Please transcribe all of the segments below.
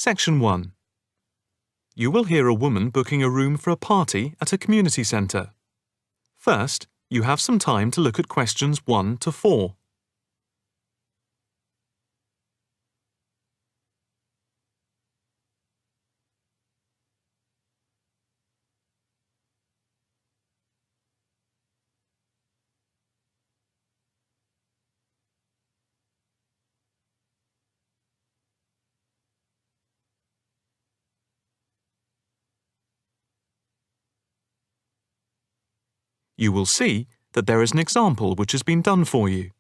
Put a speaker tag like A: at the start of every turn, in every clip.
A: Section 1. You will hear a woman booking a room for a party at a community centre. First, you have some time to look at questions 1 to 4. You will see that there is an example which has been done for you.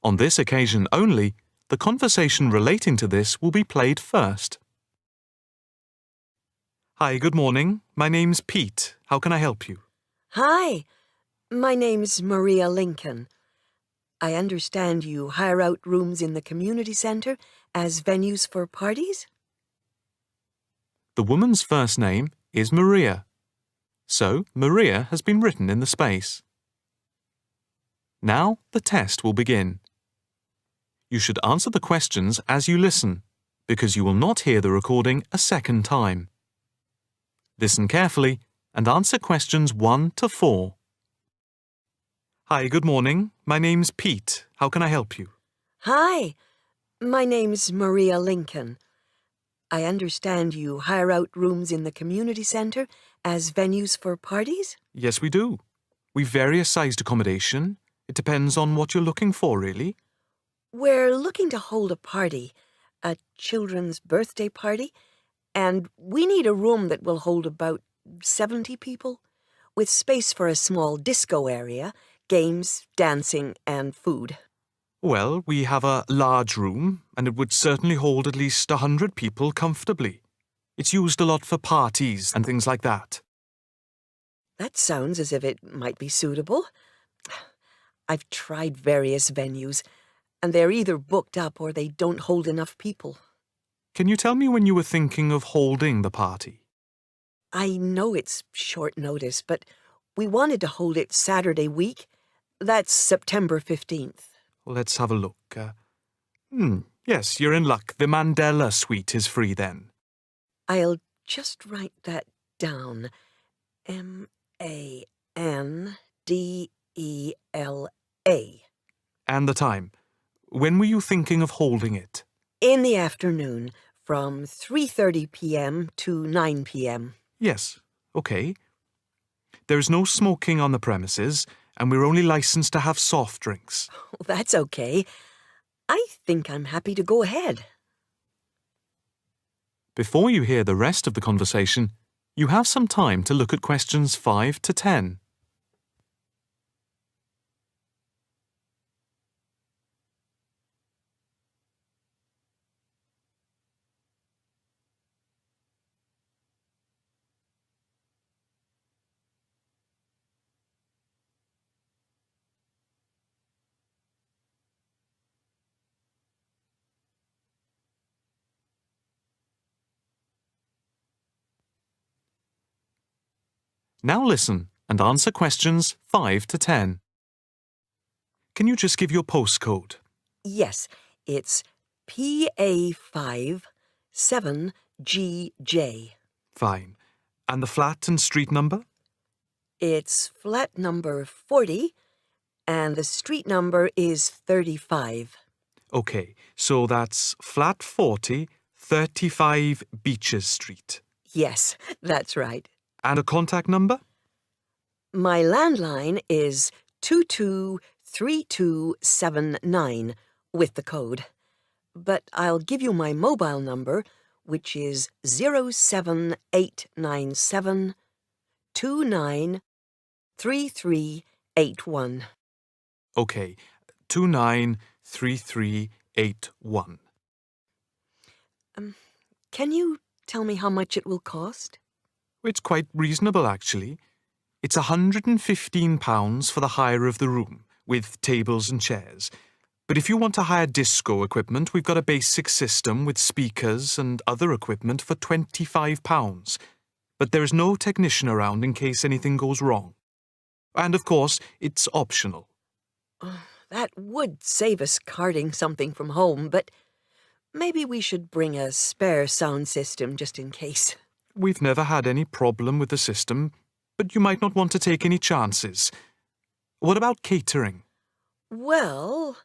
A: On this occasion only, the conversation relating to this will be played first. Hi, good morning. My name's Pete. How can I help you?
B: Hi, my name's Maria Lincoln. I understand you hire out rooms in the community centre as venues for parties?
A: The woman's first name is Maria. So, Maria has been written in the space. Now, the test will begin. You should answer the questions as you listen, because you will not hear the recording a second time. Listen carefully and answer questions 1 to 4. Hi, good morning. My name's Pete. How can I help you?
B: Hi, my name's Maria Lincoln. I understand you hire out rooms in the community centre as venues for parties?
A: Yes, we do. We've various sized accommodation. It depends on what you're looking for, really.
B: We're looking to hold a party, a children's birthday party, and we need a room that will hold about 70 people, with space for a small disco area, games, dancing, and food.
A: Well, we have a large room, and it would certainly hold at least 100 people comfortably. It's used a lot for parties and things like that.
B: That sounds as if it might be suitable. I've tried various venues, and they're either booked up or they don't hold enough people.
A: Can you tell me when you were thinking of holding the party?
B: I know it's short notice, but we wanted to hold it Saturday week. That's September 15th.
A: Let's have a look. Yes, you're in luck. The Mandela suite is free then.
B: I'll just write that down. Mandela.
A: And the time. When were you thinking of holding it?
B: In the afternoon, from 3:30 p.m. to 9 p.m.
A: Yes, okay. There is no smoking on the premises, and we're only licensed to have soft drinks.
B: That's okay. I think I'm happy to go ahead.
A: Before you hear the rest of the conversation, you have some time to look at questions 5 to 10. Now listen and answer questions 5 to 10. Can you just give your postcode?
B: Yes, it's PA5 7GJ.
A: Fine. And the flat and street number?
B: It's flat number 40, and the street number is 35.
A: Okay, so that's flat 40, 35 Beaches Street.
B: Yes, that's right.
A: And a contact number?
B: My landline is 223279 with the code. But I'll give you my mobile number, which is 07897 293381.
A: Okay, 293381.
B: Can you tell me how much it will cost?
A: It's quite reasonable, actually. It's £115 for the hire of the room, with tables and chairs. But if you want to hire disco equipment, we've got a basic system with speakers and other equipment for £25. But there is no technician around in case anything goes wrong. And of course, it's optional.
B: That would save us carting something from home, but Maybe we should bring a spare sound system just in case.
A: We've never had any problem with the system, but you might not want to take any chances. What about catering?
B: Well,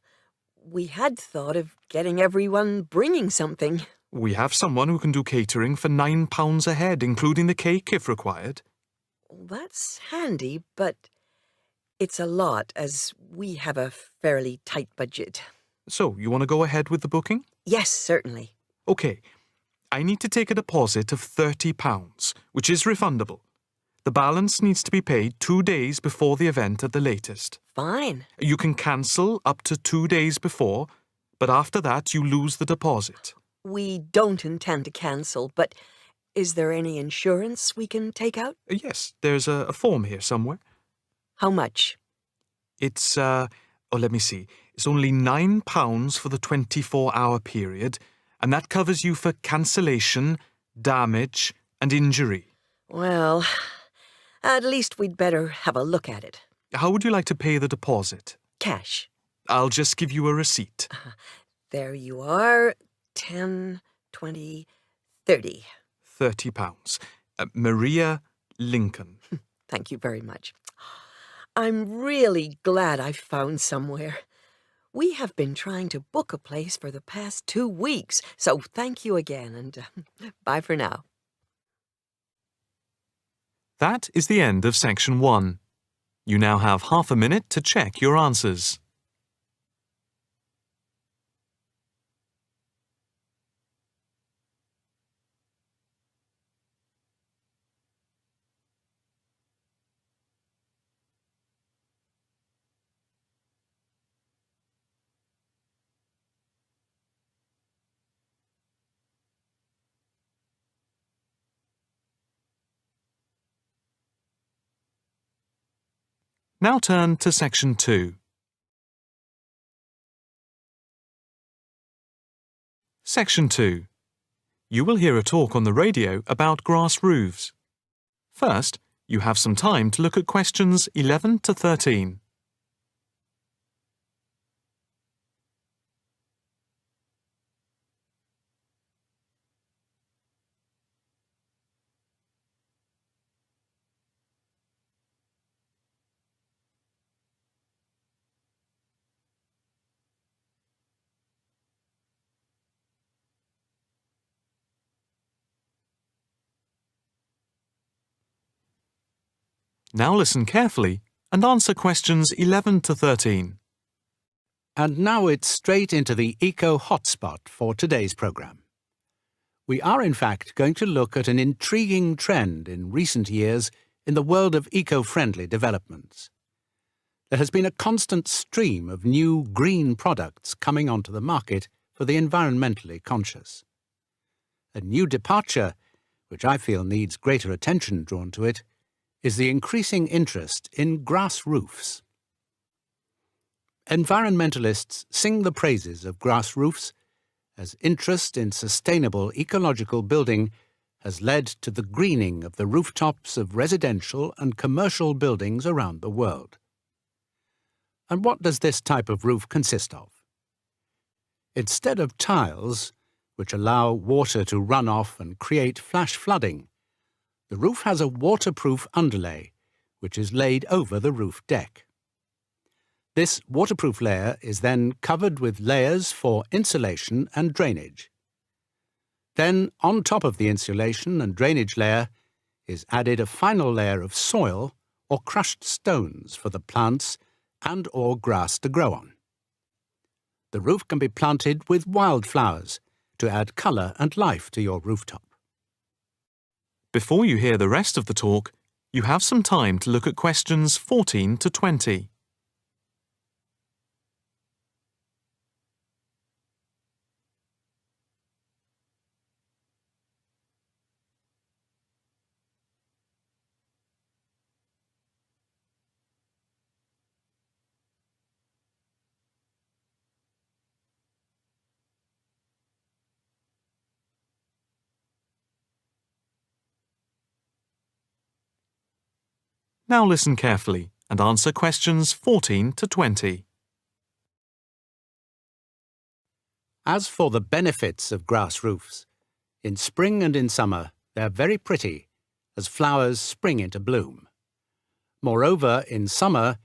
B: we had thought of getting everyone bringing something.
A: We have someone who can do catering for £9 a head, including the cake if required.
B: That's handy, but it's a lot as we have a fairly tight budget.
A: So, you want to go ahead with the booking?
B: Yes, certainly.
A: OK. I need to take a deposit of £30, which is refundable. The balance needs to be paid 2 days before the event at the latest.
B: Fine.
A: You can cancel up to 2 days before, but after that you lose the deposit.
B: We don't intend to cancel, but is there any insurance we can take out?
A: Yes, there's a form here somewhere.
B: How much?
A: It's, let me see. It's only £9 for the 24-hour period, and that covers you for cancellation, damage, and injury.
B: Well, at least we'd better have a look at it.
A: How would you like to pay the deposit?
B: Cash.
A: I'll just give you a receipt.
B: There you are. 10, 20, 30.
A: £30. Maria Lincoln.
B: Thank you very much. I'm really glad I found somewhere. We have been trying to book a place for the past 2 weeks, so thank you again, and bye for now.
A: That is the end of section 1. You now have half a minute to check your answers. Now turn to section 2. Section 2. You will hear a talk on the radio about grass roofs. First, you have some time to look at questions 11 to 13. Now listen carefully and answer questions 11 to 13.
C: And now it's straight into the Eco Hotspot for today's programme. We are in fact going to look at an intriguing trend in recent years in the world of eco-friendly developments. There has been a constant stream of new green products coming onto the market for the environmentally conscious. A new departure, which I feel needs greater attention drawn to it, is the increasing interest in grass roofs. Environmentalists sing the praises of grass roofs as interest in sustainable ecological building has led to the greening of the rooftops of residential and commercial buildings around the world. And what does this type of roof consist of? Instead of tiles, which allow water to run off and create flash flooding, the roof has a waterproof underlay, which is laid over the roof deck. This waterproof layer is then covered with layers for insulation and drainage. Then, on top of the insulation and drainage layer, is added a final layer of soil or crushed stones for the plants and/or grass to grow on. The roof can be planted with wildflowers to add colour and life to your rooftop.
A: Before you hear the rest of the talk, you have some time to look at questions 14 to 20. Now listen carefully and answer questions 14 to 20.
C: As for the benefits of grass roofs, in spring and in summer they're very pretty, as flowers spring into bloom. Moreover, in summer,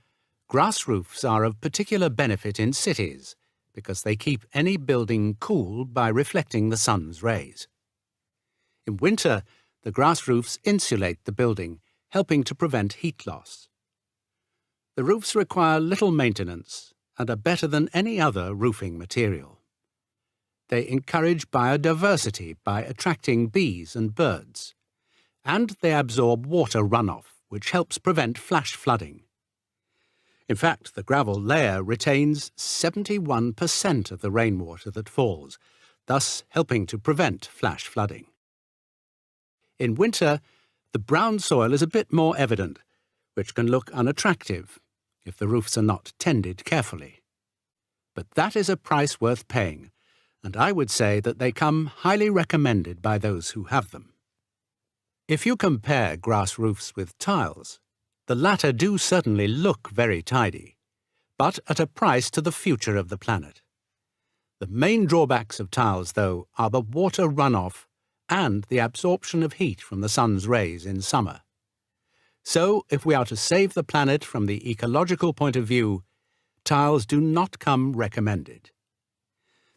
C: grass roofs are of particular benefit in cities because they keep any building cool by reflecting the sun's rays. In winter, the grass roofs insulate the building, helping to prevent heat loss. The roofs require little maintenance and are better than any other roofing material. They encourage biodiversity by attracting bees and birds, and they absorb water runoff, which helps prevent flash flooding. In fact, the gravel layer retains 71% of the rainwater that falls, thus helping to prevent flash flooding. In winter, the brown soil is a bit more evident, which can look unattractive if the roofs are not tended carefully. But that is a price worth paying, and I would say that they come highly recommended by those who have them. If you compare grass roofs with tiles, the latter do certainly look very tidy, but at a price to the future of the planet. The main drawbacks of tiles, though, are the water runoff and the absorption of heat from the sun's rays in summer. So, if we are to save the planet from the ecological point of view, tiles do not come recommended.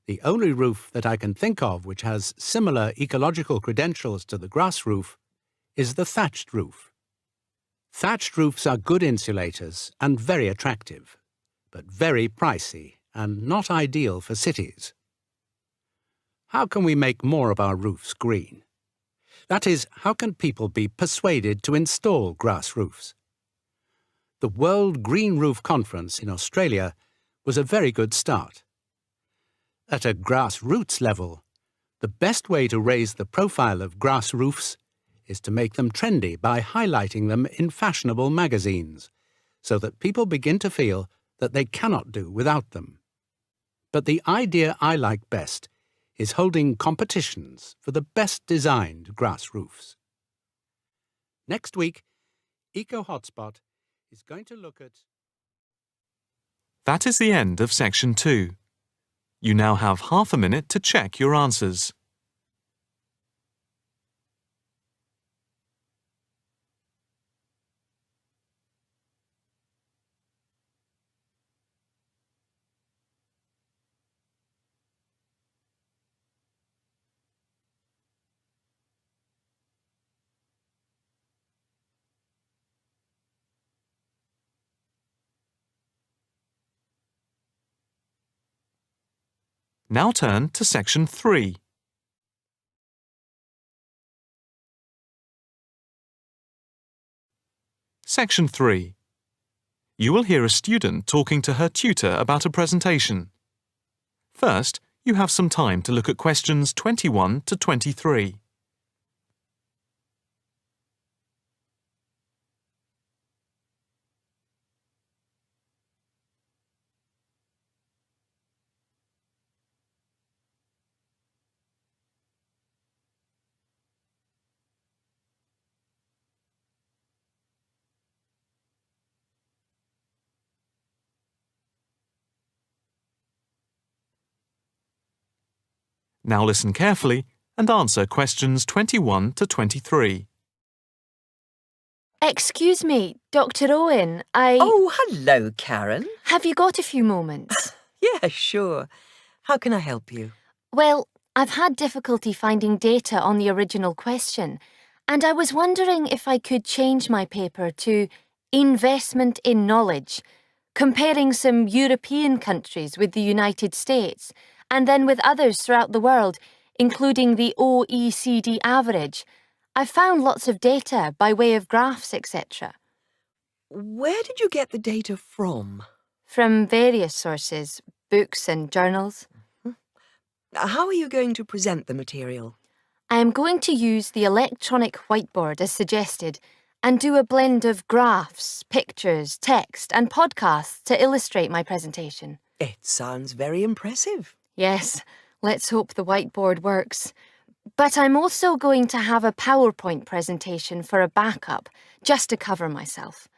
C: The only roof that I can think of which has similar ecological credentials to the grass roof is the thatched roof. Thatched roofs are good insulators and very attractive, but very pricey and not ideal for cities. How can we make more of our roofs green? That is, how can people be persuaded to install grass roofs? The World Green Roof Conference in Australia was a very good start. At a grassroots level, the best way to raise the profile of grass roofs is to make them trendy by highlighting them in fashionable magazines, so that people begin to feel that they cannot do without them. But the idea I like best is holding competitions for the best designed grass roofs. Next week, Eco Hotspot is going to look at...
A: That is the end of Section 2. You now have half a minute to check your answers. Now turn to Section 3. Section 3. You will hear a student talking to her tutor about a presentation. First, you have some time to look at questions 21 to 23. Now listen carefully and answer questions 21 to 23.
D: Excuse me, Dr. Owen,
B: Oh, hello, Karen.
D: Have you got a few moments?
B: Yeah, sure. How can I help you?
D: Well, I've had difficulty finding data on the original question, and I was wondering if I could change my paper to Investment in Knowledge, comparing some European countries with the United States, and then with others throughout the world, including the OECD average. I found lots of data by way of graphs, etc.
B: Where did you get the data from?
D: From various sources, books and journals.
B: How are you going to present the material?
D: I am going to use the electronic whiteboard as suggested and do a blend of graphs, pictures, text and podcasts to illustrate my presentation.
B: It sounds very impressive.
D: Yes, let's hope the whiteboard works. But I'm also going to have a PowerPoint presentation for a backup, just to cover myself.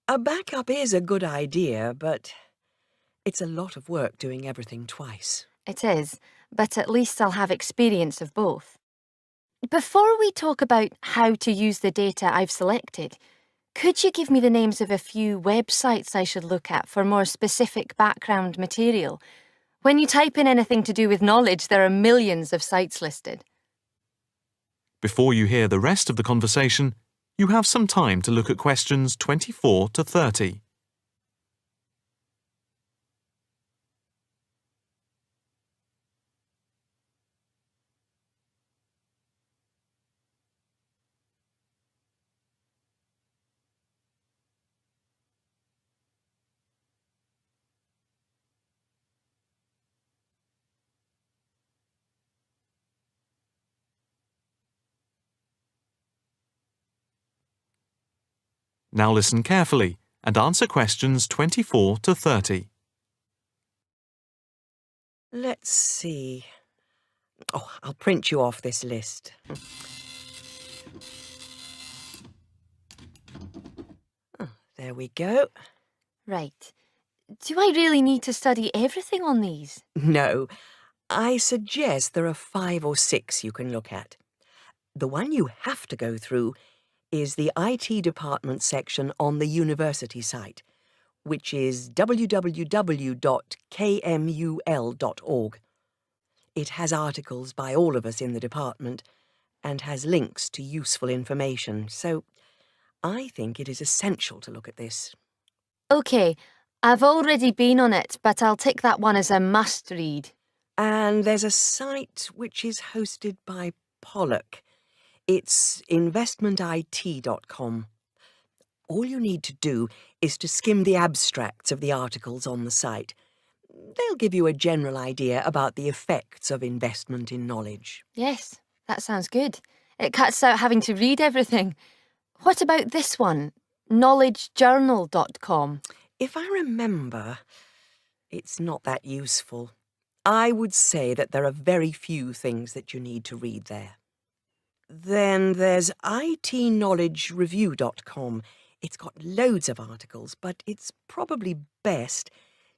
B: A backup is a good idea, but it's a lot of work doing everything twice.
D: It is, but at least I'll have experience of both. Before we talk about how to use the data I've selected, could you give me the names of a few websites I should look at for more specific background material? When you type in anything to do with knowledge, there are millions of sites listed.
A: Before you hear the rest of the conversation, you have some time to look at questions 24 to 30. Now listen carefully and answer questions 24 to 30.
B: Let's see. Oh, I'll print you off this list. Oh, there we go.
D: Right. Do I really need to study everything on these?
B: No, I suggest there are 5 or 6 you can look at. The one you have to go through is the IT department section on the university site, which is www.kmul.org. It has articles by all of us in the department and has links to useful information, so I think it is essential to look at this.
D: OK, I've already been on it, but I'll tick that one as a must-read.
B: And there's a site which is hosted by Pollock. It's investmentit.com. All you need to do is to skim the abstracts of the articles on the site. They'll give you a general idea about the effects of investment in knowledge.
D: Yes, that sounds good. It cuts out having to read everything. What about this one? knowledgejournal.com.
B: If I remember, it's not that useful. I would say that there are very few things that you need to read there. Then there's itknowledgereview.com. It's got loads of articles, but it's probably best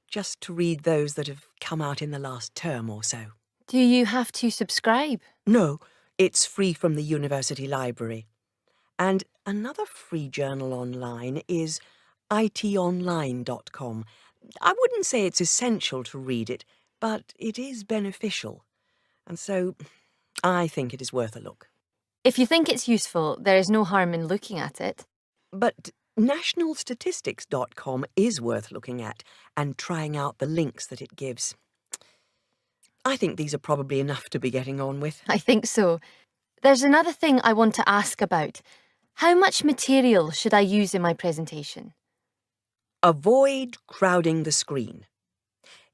B: just to read those that have come out in the last term or so.
D: Do you have to subscribe?
B: No, it's free from the university library. And another free journal online is itonline.com. I wouldn't say it's essential to read it, but it is beneficial. And so I think it is worth a look.
D: If you think it's useful, there is no harm in looking at it.
B: But nationalstatistics.com is worth looking at and trying out the links that it gives. I think these are probably enough to be getting on with.
D: I think so. There's another thing I want to ask about. How much material should I use in my presentation?
B: Avoid crowding the screen.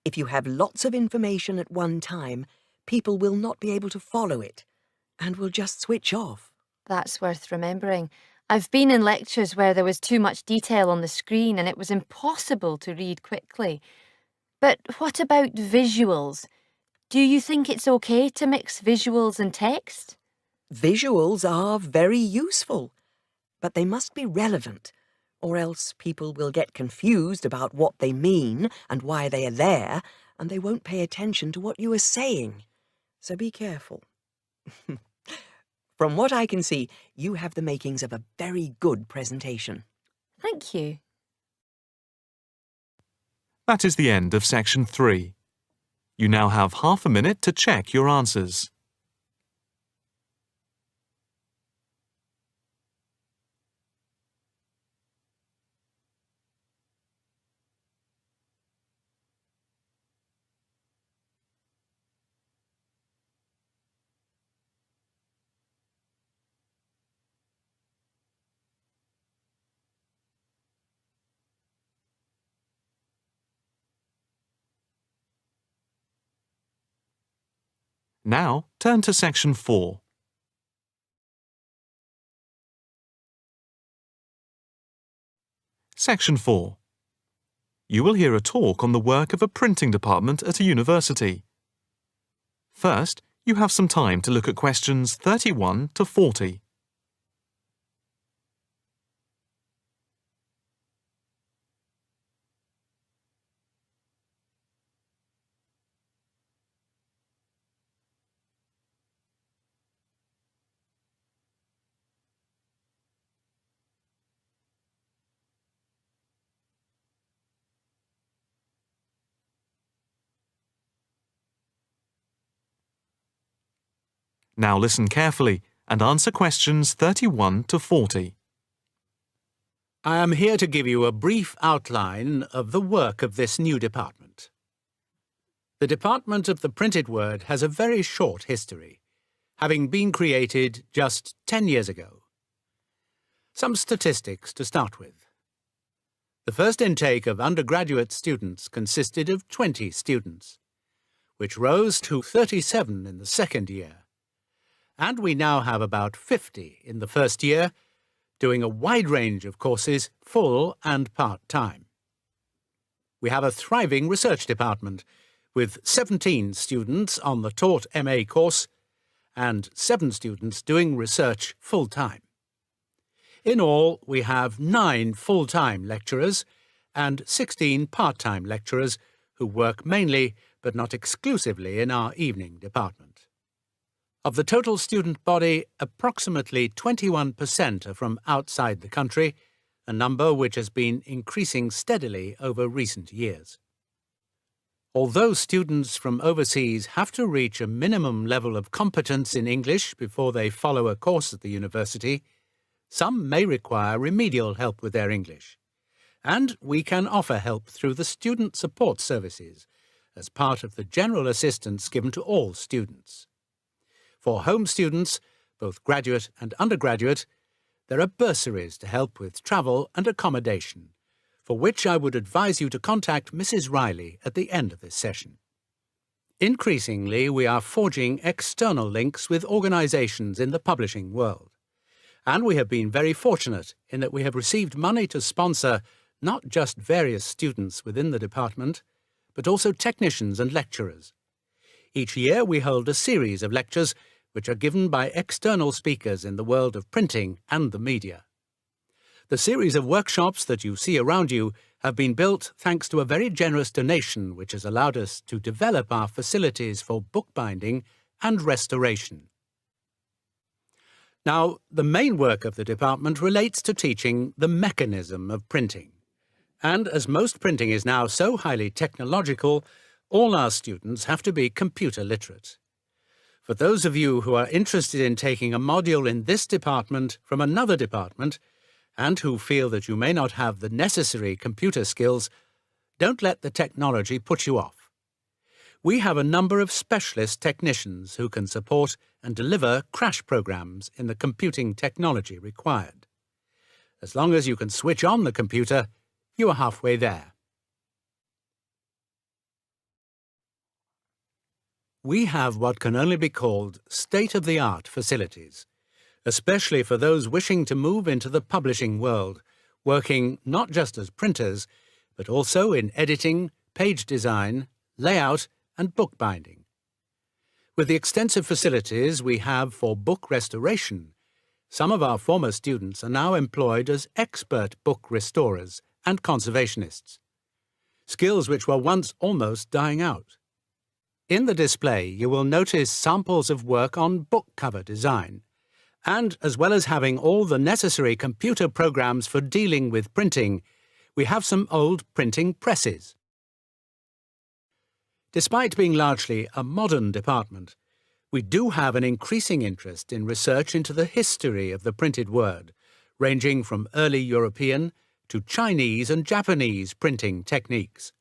B: If you have lots of information at one time, people will not be able to follow it and will just switch off.
D: That's worth remembering. I've been in lectures where there was too much detail on the screen and it was impossible to read quickly. But what about visuals? Do you think it's okay to mix visuals and text?
B: Visuals are very useful, but they must be relevant, or else people will get confused about what they mean and why they are there, and they won't pay attention to what you are saying. So be careful. From what I can see, you have the makings of a very good presentation.
D: Thank you.
A: That is the end of section 3. You now have half a minute to check your answers. Now, turn to section 4. Section 4. You will hear a talk on the work of a printing department at a university. First, you have some time to look at questions 31 to 40. Now listen carefully and answer questions 31 to 40.
C: I am here to give you a brief outline of the work of this new department. The Department of the Printed Word has a very short history, having been created just 10 years ago. Some statistics to start with. The first intake of undergraduate students consisted of 20 students, which rose to 37 in the second year. And we now have about 50 in the first year, doing a wide range of courses, full and part-time. We have a thriving research department, with 17 students on the taught MA course and 7 students doing research full-time. In all, we have 9 full-time lecturers and 16 part-time lecturers who work mainly but not exclusively in our evening department. Of the total student body, approximately 21% are from outside the country, a number which has been increasing steadily over recent years. Although students from overseas have to reach a minimum level of competence in English before they follow a course at the university, some may require remedial help with their English, and we can offer help through the Student Support Services as part of the general assistance given to all students. For home students, both graduate and undergraduate, there are bursaries to help with travel and accommodation, for which I would advise you to contact Mrs. Riley at the end of this session. Increasingly, we are forging external links with organisations in the publishing world. And we have been very fortunate in that we have received money to sponsor not just various students within the department, but also technicians and lecturers. Each year we hold a series of lectures which are given by external speakers in the world of printing and the media. The series of workshops that you see around you have been built thanks to a very generous donation which has allowed us to develop our facilities for bookbinding and restoration. Now, the main work of the department relates to teaching the mechanism of printing. And as most printing is now so highly technological, all our students have to be computer literate. For those of you who are interested in taking a module in this department from another department, and who feel that you may not have the necessary computer skills, don't let the technology put you off. We have a number of specialist technicians who can support and deliver crash programs in the computing technology required. As long as you can switch on the computer, you are halfway there. We have what can only be called state-of-the-art facilities, especially for those wishing to move into the publishing world, working not just as printers, but also in editing, page design, layout, and bookbinding. With the extensive facilities we have for book restoration, some of our former students are now employed as expert book restorers and conservationists, skills which were once almost dying out. In the display, you will notice samples of work on book cover design, and as well as having all the necessary computer programs for dealing with printing, we have some old printing presses. Despite being largely a modern department, we do have an increasing interest in research into the history of the printed word, ranging from early European to Chinese and Japanese printing techniques.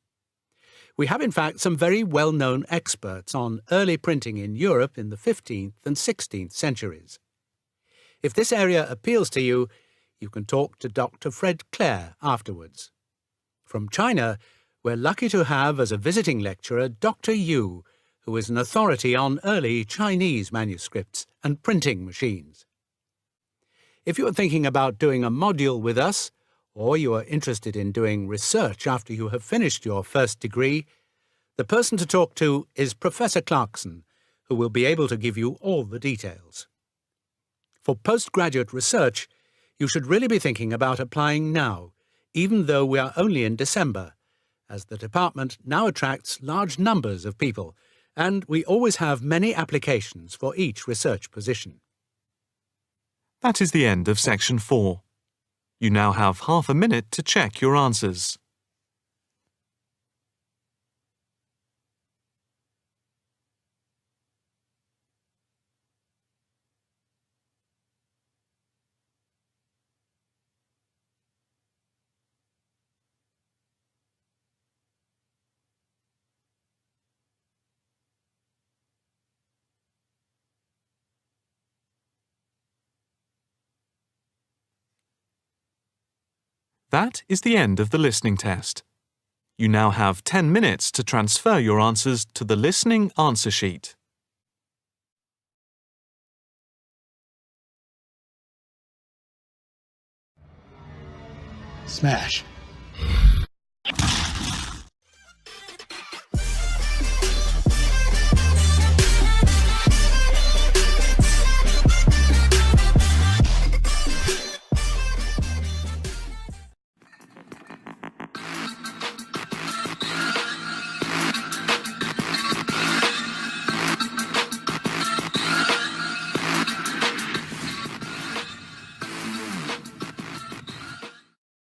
C: We have in fact some very well-known experts on early printing in Europe in the 15th and 16th centuries. If this area appeals to you, you can talk to Dr. Fred Clare afterwards. From China, we're lucky to have as a visiting lecturer Dr. Yu, who is an authority on early Chinese manuscripts and printing machines. If you are thinking about doing a module with us, or you are interested in doing research after you have finished your first degree, the person to talk to is Professor Clarkson, who will be able to give you all the details. For postgraduate research, you should really be thinking about applying now, even though we are only in December, as the department now attracts large numbers of people, and we always have many applications for each research position.
A: That is the end of Section 4. You now have half a minute to check your answers. That is the end of the listening test. You now have 10 minutes to transfer your answers to the listening answer sheet.
E: Smash.